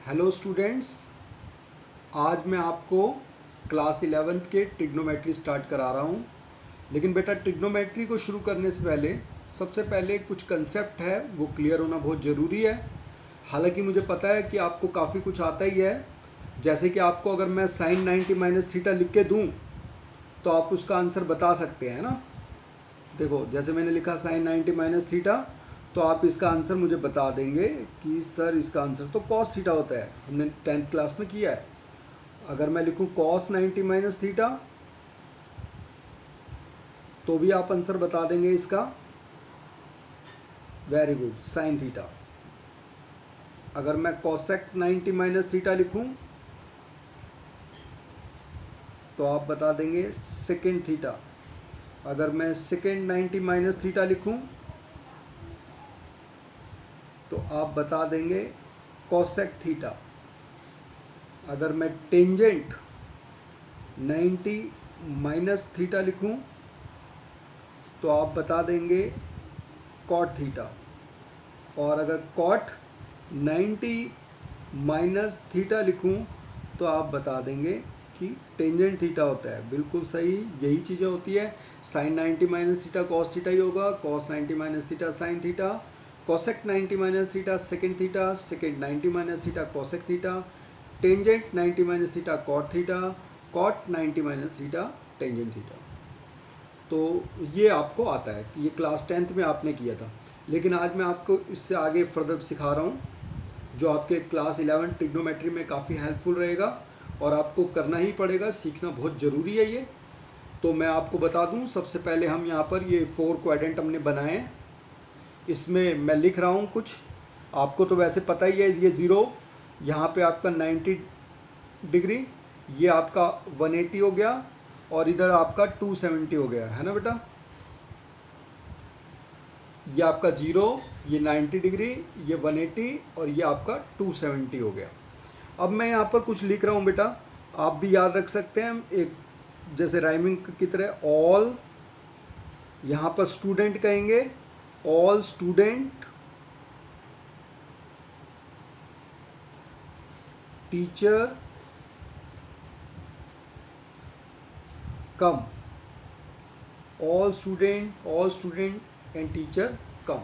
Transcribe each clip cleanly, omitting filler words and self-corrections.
Hello students, आज मैं आपको क्लास 11th के ट्रिग्नोमेट्री स्टार्ट करा रहा हूँ। लेकिन बेटा, ट्रिग्नोमेट्री को शुरू करने से पहले सबसे पहले कुछ कंसेप्ट है वो क्लियर होना बहुत ज़रूरी है। हालांकि मुझे पता है कि आपको काफ़ी कुछ आता ही है। जैसे कि आपको अगर मैं साइन 90 माइनस थीटा लिख के दूँ तो आप उसका आंसर बता सकते हैं ना। देखो, जैसे मैंने लिखा साइन 90 माइनस थीटा, तो आप इसका आंसर मुझे बता देंगे कि सर इसका आंसर तो कॉस थीटा होता है, हमने 10th क्लास में किया है। अगर मैं लिखूं कॉस 90 माइनस थीटा तो भी आप आंसर बता देंगे इसका। Very good, sine theta. अगर मैं कॉसेक 90 माइनस थीटा लिखूं तो आप बता देंगे सेकेंड थीटा। अगर मैं सेकेंड 90 माइनस थीटा लिखूं तो आप बता देंगे कॉसेक थीटा। अगर मैं टेंजेंट 90 माइनस थीटा लिखूं तो आप बता देंगे कॉट थीटा। और अगर कॉट 90 माइनस थीटा लिखूं तो आप बता देंगे कि टेंजेंट थीटा होता है। बिल्कुल सही, यही चीज़ें होती है। Sine 90 minus theta cos theta ही होगा, cos 90 minus theta sine theta, cosec 90 minus theta second theta, second 90 minus theta cosec theta, tangent 90 minus theta cot theta, cot 90 minus theta tangent theta. तो ये आपको आता है, ये क्लास 10th में आपने किया था। लेकिन आज मैं आपको इससे आगे फर्दर सिखा रहा हूँ जो आपके क्लास 11 ट्रिग्नोमेट्री में काफ़ी हेल्पफुल रहेगा और आपको करना ही पड़ेगा, सीखना बहुत ज़रूरी है ये। तो मैं आपको बता दूं, सबसे पहले हम यहाँ पर ये 4 क्वाड्रेंट हमने बनाए हैं। इसमें मैं लिख रहा हूँ कुछ, आपको तो वैसे पता ही है। ये 0 यहाँ पे आपका 90 डिग्री, ये आपका 180 हो गया और इधर आपका 270 हो गया है ना बेटा। ये आपका 0, ये 90 डिग्री, ये 180 और ये आपका 270 हो गया। अब मैं यहाँ पर कुछ लिख रहा हूँ बेटा, आप भी याद रख सकते हैं एक जैसे राइमिंग की तरह। ऑल, यहाँ पर स्टूडेंट कहेंगे, all student teacher come. All student and teacher come.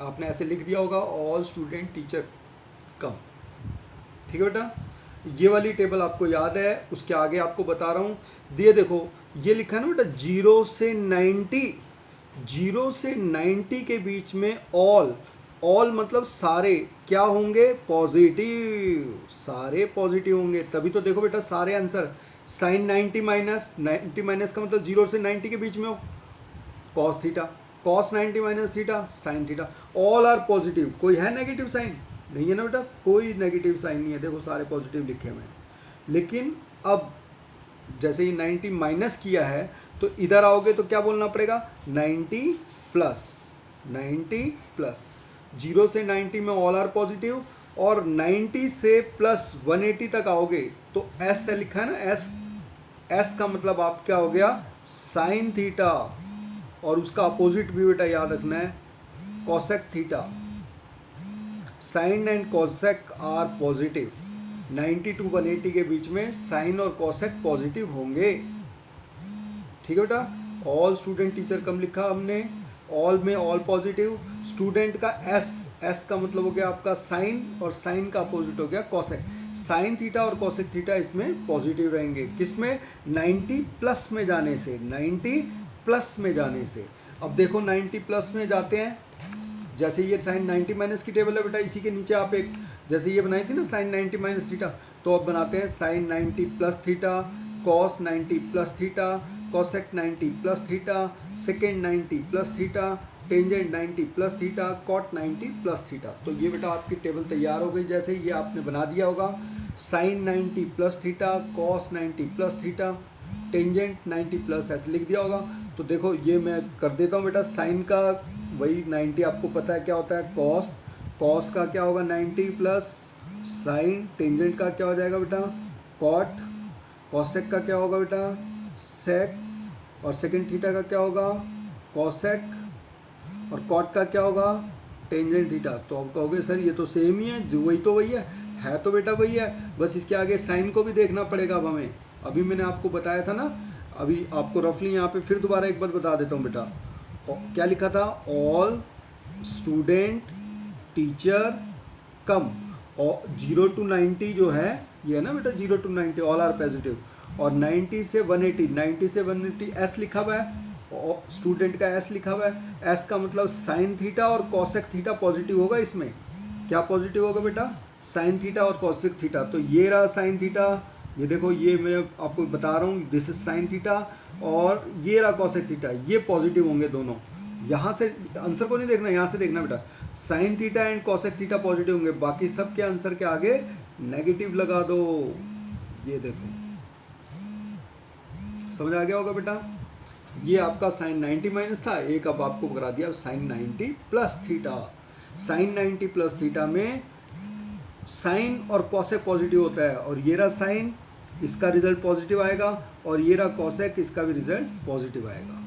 आपने ऐसे लिख दिया होगा, ऑल स्टूडेंट टीचर कम। ठीक है बेटा, ये वाली टेबल आपको याद है। उसके आगे आपको बता रहा हूँ, ये देखो, ये लिखा है ना बेटा 0 से 90, 0 से 90 के बीच में ऑल, ऑल मतलब सारे क्या होंगे? पॉजिटिव। सारे पॉजिटिव होंगे, तभी तो देखो बेटा सारे आंसर। साइन 90 माइनस, 90 माइनस का मतलब 0 से 90 के बीच में हो, cos theta, cos 90 minus theta sine theta. All are positive. कोई है नेगेटिव साइन? नहीं है ना बेटा, कोई नेगेटिव साइन नहीं है। देखो सारे पॉजिटिव लिखे हुए हैं। लेकिन अब जैसे ये 90 माइनस किया है तो इधर आओगे तो क्या बोलना पड़ेगा? 90 प्लस, 90 प्लस। 0 से 90 में ऑल आर पॉजिटिव, और 90 से प्लस 180 तक आओगे तो एस से लिखा है ना, एस, एस का मतलब आप क्या हो गया? Sine theta. और उसका अपोजिट भी बेटा याद रखना है, cosec theta. Sine and cosec are positive. 90 to 180 के बीच में साइन और कॉसेक पॉजिटिव होंगे। ठीक है बेटा। ऑल स्टूडेंट टीचर कम लिखा हमने, ऑल में ऑल पॉजिटिव। स्टूडेंट का एस, एस का मतलब हो गया आपका साइन, और साइन का अपोजिट हो गया कॉसेक। साइन थीटा और कॉसेक थीटा इसमें पॉजिटिव रहेंगे। किसमें? 90 प्लस में जाने से, 90 प्लस में जाने से। अब देखो 90 प्लस में जाते हैं, जैसे ये साइन 90 माइनस की टेबल है बेटा, इसी के नीचे आप एक जैसे ये बनाई थी ना साइन 90 माइनस थीटा, तो अब बनाते हैं sine 90 plus theta, cos 90 plus theta, cosec 90 plus theta, second 90 plus theta, tangent 90 plus theta, cot 90 plus theta. तो ये बेटा आपकी टेबल तैयार हो गई। जैसे ये आपने बना दिया होगा, sine 90 plus theta, cos 90 plus theta, tangent 90 plus, ऐसे लिख दिया होगा। तो देखो ये मैं कर देता हूँ बेटा, साइन का वही 90 आपको पता है क्या होता है, कॉस, कॉस का क्या होगा 90 प्लस साइन, टेंजेंट का क्या हो जाएगा बेटा कॉट, कॉसेक का क्या होगा बेटा सेक, और सेकेंड थीटा का क्या होगा कॉसेक, और कॉट का क्या होगा टेंजेंट थीटा। तो आप कहोगे सर ये तो सेम ही है, जो वही तो वही है। है तो बेटा वही है, बस इसके आगे साइन को भी देखना पड़ेगा अब हमें। अभी मैंने आपको बताया था ना, अभी आपको रफली यहाँ पे फिर दोबारा एक बार बता देता हूँ बेटा। क्या लिखा था, ऑल स्टूडेंट टीचर कम, और 0 to 90 जो है ये है ना बेटा, 0 to 90 ऑल आर पॉजिटिव, और 90 से 180, 90 से 180 एस लिखा हुआ है, और स्टूडेंट का एस लिखा हुआ है। एस का मतलब साइन थीटा और कॉसेक थीटा पॉजिटिव होगा। इसमें क्या पॉजिटिव होगा बेटा, साइन थीटा और कॉसेक थीटा। तो ये रहा साइन थीटा, ये देखो, ये मैं आपको बता रहा हूँ, दिस इज साइन थीटा, और ये रहा कॉसेक थीटा, ये पॉजिटिव होंगे दोनों। यहाँ से आंसर को नहीं देखना, यहाँ से देखना बेटा, sine theta and cosec theta positive होंगे, बाकी सब के आंसर के आगे नेगेटिव लगा दो। ये देखो, समझ आ गया होगा बेटा। ये आपका साइन 90 माइनस था, एक अब आपको करा दिया sine 90 plus theta. Sine 90 plus theta में साइन और कॉसेक पॉजिटिव होता है, और ये रहा साइन, इसका रिजल्ट पॉजिटिव आएगा, और ये रहा कॉसेक, इसका भी रिजल्ट पॉजिटिव आएगा।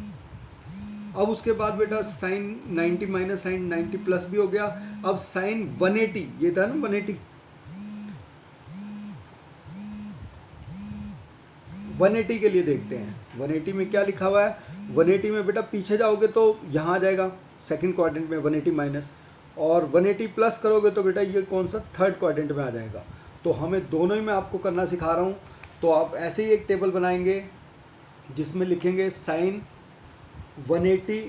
अब उसके बाद बेटा साइन 90 माइनस साइन 90 प्लस भी हो गया। अब साइन 180, ये था ना 180, 180 के लिए देखते हैं 180 में क्या लिखा हुआ है। 180 में बेटा पीछे जाओगे तो यहाँ आ जाएगा सेकंड क्वाड्रेंट में 180 माइनस, और 180 प्लस करोगे तो बेटा ये कौन सा, थर्ड क्वाड्रेंट में आ जाएगा। तो हमें दोनों ही मैं आपको करना सिखा रहा हूँ। तो आप ऐसे ही एक टेबल बनाएंगे जिसमें लिखेंगे sine 180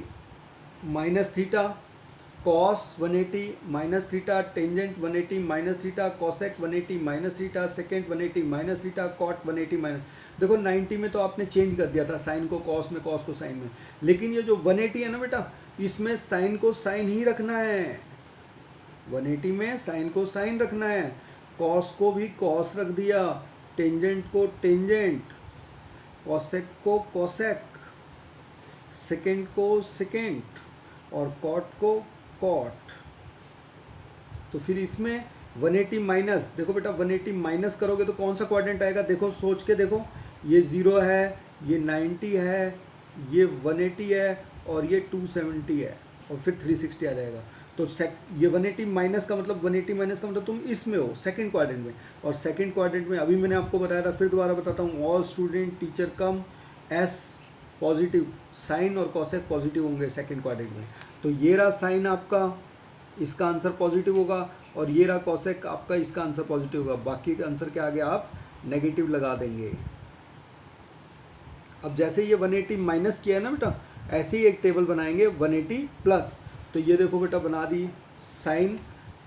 minus theta, cos 180 minus theta, tangent 180 minus theta, cosec 180 minus theta, second 180 minus theta, cot 180 minus. देखो 90 में तो आपने चेंज कर दिया था, साइन को कॉस में, कॉस को साइन में, लेकिन ये जो 180 है ना बेटा, इसमें साइन को साइन ही रखना है। 180 में साइन को साइन रखना है, कॉस को भी कॉस रख दिया, टेंजेंट को टेंजेंट, कॉसेक को कॉसेक, सेकेंड को सेकेंड, और कॉट को कॉट। तो फिर इसमें 180 माइनस, देखो बेटा 180 माइनस करोगे तो कौन सा क्वाड्रेंट आएगा, देखो सोच के देखो, ये 0 है, ये 90 है, ये 180 है, और ये 270 है, और फिर 360 आ जाएगा। तो ये 180 माइनस का मतलब, 180 माइनस का मतलब तुम इसमें हो सेकंड क्वाड्रेंट में, और सेकंड क्वाड्रेंट में अभी मैंने आपको बताया था, फिर दोबारा बताता हूँ, ऑल स्टूडेंट टीचर कम, एस पॉजिटिव, साइन और कॉसेक पॉजिटिव होंगे सेकंड क्वाड्रेंट में। तो ये रहा साइन आपका, इसका आंसर पॉजिटिव होगा, और ये रहा कॉसेक आपका, इसका आंसर पॉजिटिव होगा, बाकी के आंसर के आगे आप नेगेटिव लगा देंगे। अब जैसे ये 180 माइनस किया है ना बेटा, ऐसे ही एक टेबल बनाएंगे 180 प्लस। तो ये देखो बेटा बना दी, sine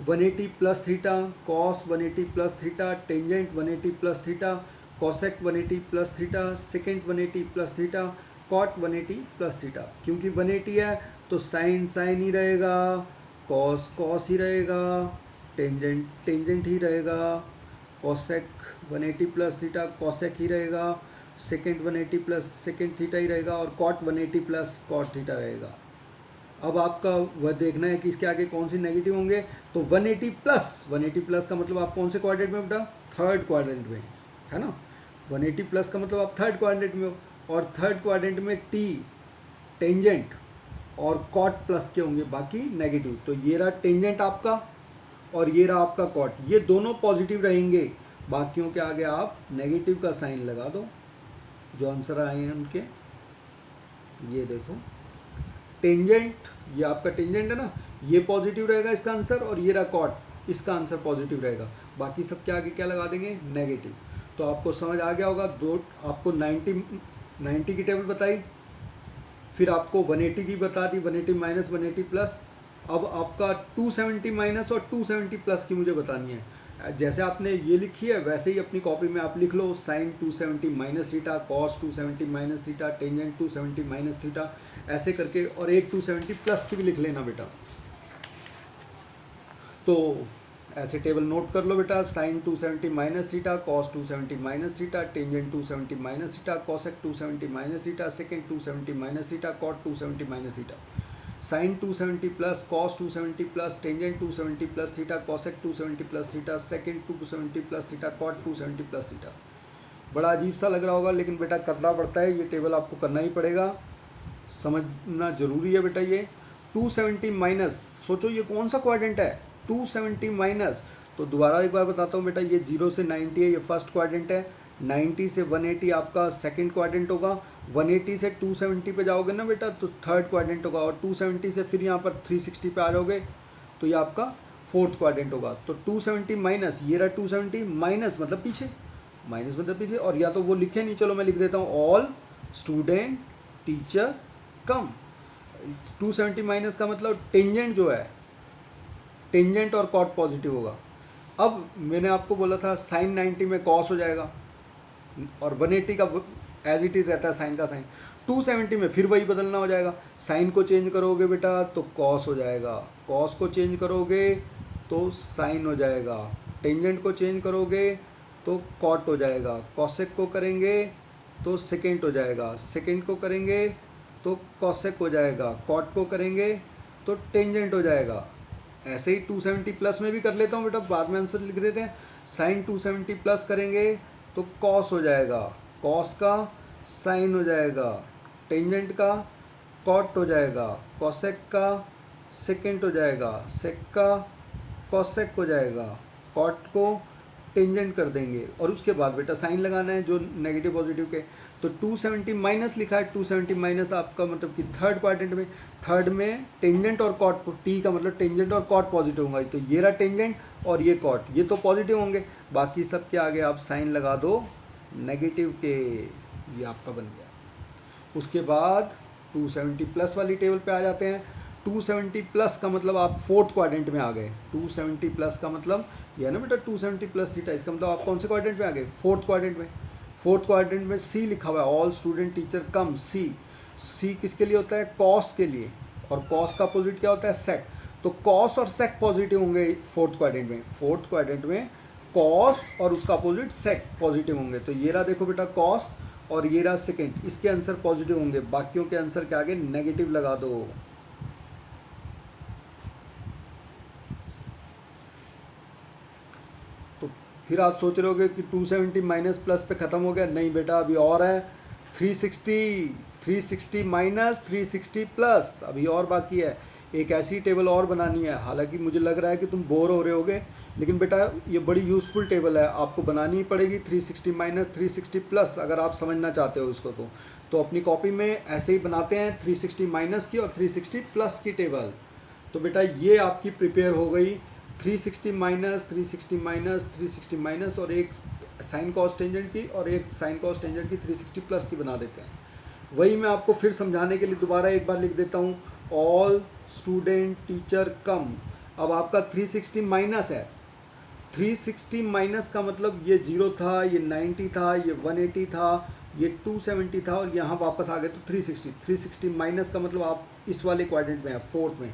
180 plus theta, cos 180 plus theta, tangent 180 plus theta, cosec 180 plus theta, second 180 plus theta, cot 180 plus theta. क्योंकि 180 है तो साइन साइन ही रहेगा, कॉस कॉस ही रहेगा, टेंजेंट टेंजेंट ही रहेगा, कॉसेक 180 प्लस थीटा कॉसेक ही रहेगा, सेकेंड 180 प्लस सेकेंड थीटा ही रहेगा, और cot 180 plus cot theta रहेगा। अब आपका वह देखना है कि इसके आगे कौन से नेगेटिव होंगे। तो 180 प्लस का मतलब आप कौन से क्वाड्रेंट में बेटा, थर्ड क्वाड्रेंट में, है ना। 180 प्लस का मतलब आप थर्ड क्वाड्रेंट में हो, और थर्ड क्वाड्रेंट में टी टेंजेंट और कॉट प्लस के होंगे, बाकी नेगेटिव। तो ये रहा टेंजेंट आपका, और ये रहा आपका कॉट, ये दोनों पॉजिटिव रहेंगे, बाकियों के आगे आप नेगेटिव का साइन लगा दो जो आंसर आए हैं उनके। ये देखो टेंजेंट, ये आपका टेंजेंट है ना, ये पॉजिटिव रहेगा इसका आंसर, और ये रहा कॉट, इसका आंसर पॉजिटिव रहेगा, बाकी सब के आगे क्या लगा देंगे, नेगेटिव। तो आपको समझ आ गया होगा। दो आपको 90 की टेबल बताई, फिर आपको 180 की बता दी, 180 माइनस 180 प्लस। अब आपका 270 माइनस और 270 प्लस की मुझे बतानी है। जैसे आपने ये लिखी है वैसे ही अपनी कॉपी में आप लिख लो, sine 270 minus theta, cos 270 minus theta, tangent 270 minus theta, ऐसे करके, और एक 270 प्लस की भी लिख लेना बेटा। तो ऐसे टेबल नोट कर लो बेटा, sine 270 minus theta, cos 270 minus theta, tangent 270 minus theta, cosec 270 minus theta, secant 270 minus theta, cot 270 minus theta, sine 270 plus, cos 270 plus, tangent 270 plus theta, cosec 270 plus theta, secant 270 plus theta, cot 270 plus theta. बड़ा अजीब सा लग रहा होगा, लेकिन बेटा करना पड़ता है, ये टेबल आपको करना ही पड़ेगा, समझना जरूरी है बेटा। ये 270 माइनस, सोचो ये कौन सा क्वाड्रेंट है, 270 माइनस तो दोबारा एक बार बताता हूँ बेटा, ये 0 से 90 है, ये फर्स्ट क्वाड्रेंट है। 90 से 180 आपका सेकंड क्वाड्रेंट होगा। 180 से 270 पे जाओगे ना बेटा तो थर्ड क्वाड्रेंट होगा, और 270 से फिर यहाँ पर 360 पे आ जाओगे तो ये आपका फोर्थ क्वाड्रेंट होगा। तो 270 माइनस, ये रहा 270 माइनस मतलब पीछे, माइनस मतलब पीछे, और या तो वो लिखे नहीं, चलो मैं लिख देता हूँ, ऑल स्टूडेंट टीचर कम। 270 माइनस का मतलब टेंजेंट जो है, टेंजेंट और कॉट पॉजिटिव होगा। अब मैंने आपको बोला था साइन 90 में कॉस हो जाएगा, और 180 का एज इट इज़ रहता है साइन का साइन। 270 में फिर वही बदलना हो जाएगा, साइन को चेंज करोगे बेटा तो कॉस हो जाएगा, कॉस को चेंज करोगे तो साइन हो जाएगा, टेंजेंट को चेंज करोगे तो कॉट हो जाएगा, कॉसेक को करेंगे तो सेकेंट हो जाएगा, सेकेंड को करेंगे तो कॉसेक हो जाएगा, कॉट को करेंगे तो टेंजेंट हो जाएगा। ऐसे ही 270 प्लस में भी कर लेता हूँ बेटा, बाद में आंसर लिख देते हैं। साइन 270 प्लस करेंगे तो कॉस हो जाएगा, कॉस का साइन हो जाएगा, टेंजेंट का कॉट हो जाएगा, कॉसेक का सेकेंट हो जाएगा, सेक का कॉसेक हो जाएगा, कॉट को टेंजेंट कर देंगे, और उसके बाद बेटा साइन लगाना है जो नेगेटिव पॉजिटिव के। तो 270 माइनस लिखा है, 270 माइनस आपका मतलब कि थर्ड क्वाड्रेंट में, थर्ड में टेंजेंट और कॉट, टी का मतलब टेंजेंट और कॉट पॉजिटिव होगा, तो ये रहा टेंजेंट और ये कॉट, ये तो पॉजिटिव होंगे, बाकी सब के आगे आप साइन लगा दो नेगेटिव के, ये आपका बन गया। उसके बाद 270 प्लस वाली टेबल पे आ जाते हैं। 270 प्लस का मतलब आप फोर्थ क्वाड्रेंट में आ गए। 270 प्लस का मतलब ये है ना बेटा 270 प्लस थीटा, इसका मतलब आप कौन से क्वाड्रेंट में आ गए? फोर्थ क्वाड्रेंट में। फोर्थ क्वाड्रेंट में सी लिखा हुआ है, ऑल स्टूडेंट टीचर कम सी। सी किसके लिए होता है? कॉस के लिए, और कॉस का अपोजिट क्या होता है? सेक। तो कॉस और सेक पॉजिटिव होंगे फोर्थ क्वाड्रेंट में। फोर्थ क्वाड्रेंट में कॉस और उसका अपोजिट सेक पॉजिटिव होंगे। तो ये रहा देखो बेटा कॉस, और ये रहा सेकेंड, इसके आंसर पॉजिटिव होंगे, बाकियों के आंसर के आगे नेगेटिव लगा दो। तो फिर आप सोच रहे होगे कि 270 माइनस प्लस पे ख़त्म हो गया, नहीं बेटा अभी और है। 360 माइनस 360 प्लस अभी और बाकी है। एक ऐसी टेबल और बनानी है, हालांकि मुझे लग रहा है कि तुम बोर हो रहे होगे, लेकिन बेटा ये बड़ी यूज़फुल टेबल है, आपको बनानी ही पड़ेगी। 360 माइनस 360 प्लस अगर आप समझना चाहते हो इसको तो अपनी कॉपी में ऐसे ही बनाते हैं 360 माइनस की और 360 प्लस की टेबल। तो बेटा ये आपकी प्रिपेयर हो गई। 360 माइनस 360 माइनस 360 माइनस और एक साइन कॉस टेंजेंट की और एक साइन कॉस टेंजेंट की 360 प्लस की बना देते हैं। वही मैं आपको फिर समझाने के लिए दोबारा एक बार लिख देता हूँ, ऑल स्टूडेंट टीचर कम। अब आपका 360 माइनस है, 360 माइनस का मतलब ये 0 था, ये 90 था, ये 180 था, ये 270 था, और यहाँ वापस आ गए तो 360। 360 माइनस का मतलब आप इस वाले क्वाड्रेंट में हैं, फोर्थ में।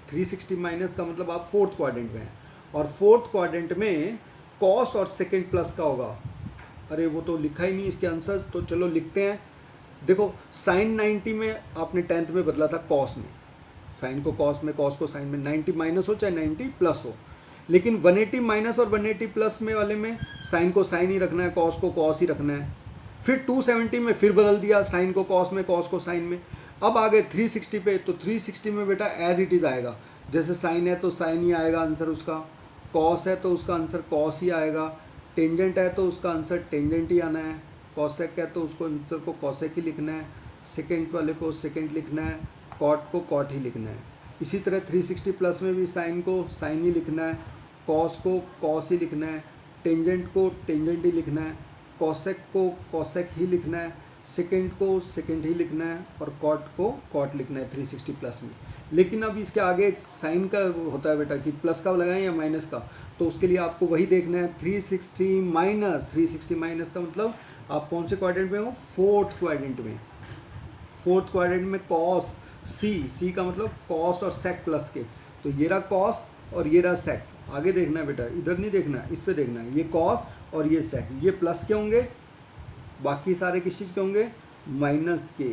360 माइनस का मतलब आप फोर्थ क्वाड्रेंट में हैं, और फोर्थ क्वाड्रेंट में कॉस और सेकेंड प्लस का होगा। अरे वो तो लिखा ही नहीं इसके आंसर्स, तो चलो लिखते हैं। देखो साइन 90 में आपने 10th में बदला था कॉस में, साइन को कॉस में, कॉस को साइन में। 90 माइनस हो चाहे 90 प्लस हो, लेकिन 180 माइनस और 180 प्लस में वाले में साइन को साइन ही रखना है, कॉस को कॉस ही रखना है। फिर 270 में फिर बदल दिया, साइन को कॉस में, कॉस को साइन में। अब आ गए 360 पे, तो 360 में बेटा एज इट इज़ आएगा, जैसे साइन है तो साइन ही आएगा आंसर उसका, कॉस है तो उसका आंसर कॉस ही आएगा, टेंजेंट है तो उसका आंसर टेंजेंट ही आना है, कॉसेक है तो उसको आंसर को कॉसेक ही लिखना है, सेकेंड वाले को सेकेंड लिखना है, कॉट को कॉट ही लिखना है। इसी तरह 360 प्लस में भी साइन को साइन ही लिखना है, कॉस को कॉस ही लिखना है, टेंजेंट को टेंजेंट ही लिखना है, कॉसेक को कॉसेक ही लिखना है, सेकेंड को सेकेंड ही लिखना है, और कॉट को कॉट लिखना है 360 प्लस में। लेकिन अब इसके आगे साइन का होता है बेटा कि प्लस का लगाएं या माइनस का, तो उसके लिए आपको वही देखना है 360 माइनस। 360 माइनस का मतलब आप कौन से क्वाड्रेंट में हो? फोर्थ क्वाड्रेंट में। फोर्थ क्वाड्रेंट में कॉस सी का मतलब कॉस और सेक प्लस के, तो ये रहा कॉस और ये रहा सेक। आगे देखना है बेटा, इधर नहीं देखना है, इस पे देखना है। ये कॉस और ये सेक, ये प्लस के होंगे, बाकी सारे किस चीज़ के होंगे? माइनस के।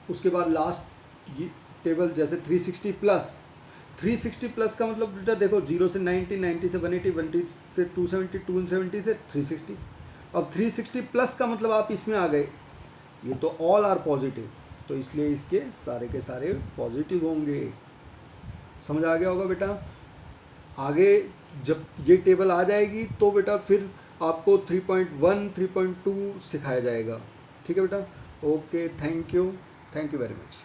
उसके बाद लास्ट ये टेबल जैसे 360 प्लस। 360 प्लस का मतलब बेटा देखो 0 से 90, 90 से 180, 180 से 270, 270 से 360। अब 360 प्लस का मतलब आप इसमें आ गए, ये तो ऑल आर पॉजिटिव, तो इसलिए इसके सारे के सारे पॉजिटिव होंगे। समझ आ गया होगा बेटा। आगे जब ये टेबल आ जाएगी तो बेटा फिर आपको 3.1 3.2 सिखाया जाएगा। ठीक है बेटा। Okay, thank you very much.